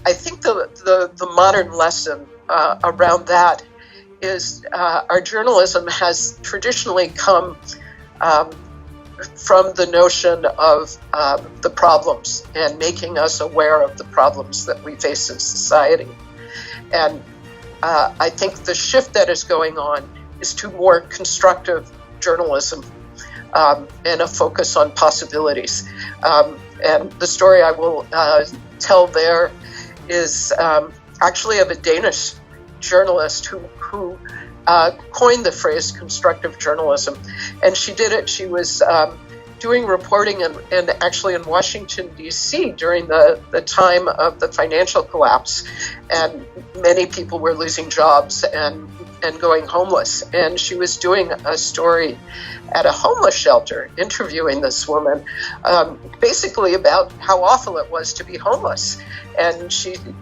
I think the modern lesson around that is our journalism has traditionally come from the notion of the problems and making us aware of the problems that we face in society. And I think the shift that is going on is to more constructive journalism and a focus on possibilities. And the story I will tell there is actually of a Danish journalist who coined the phrase constructive journalism. And she did it. She was doing reporting and actually in Washington, D.C. during the time of the financial collapse. And many people were losing jobs and going homeless. And she was doing a story at a homeless shelter, interviewing this woman, basically about how awful it was to be homeless. And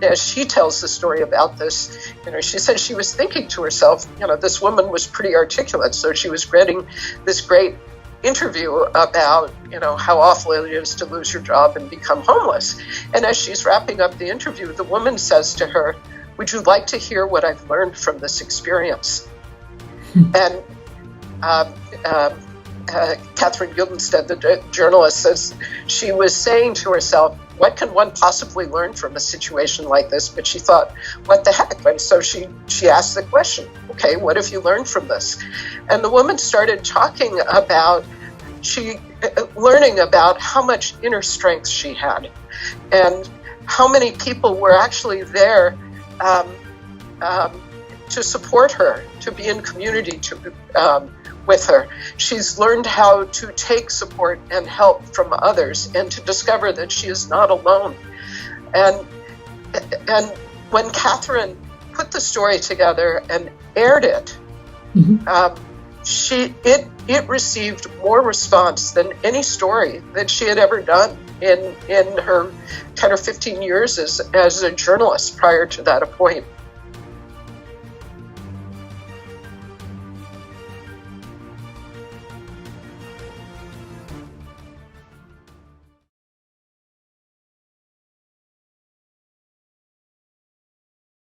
as she tells the story about this, she said she was thinking to herself, this woman was pretty articulate, so she was getting this great interview about, how awful it is to lose your job and become homeless. And as she's wrapping up the interview, the woman says to her, "Would you like to hear what I've learned from this experience?" And Catherine Guildenstern, the journalist, says she was saying to herself, what can one possibly learn from a situation like this? But she thought, what the heck? And so she asked the question, okay, what have you learned from this? And the woman started talking about, learning about how much inner strength she had and how many people were actually there to support her, to be in community with her. She's learned how to take support and help from others and to discover that she is not alone. And when Catherine put the story together and aired it, it received more response than any story that she had ever done in her 10 or 15 years as a journalist prior to that point.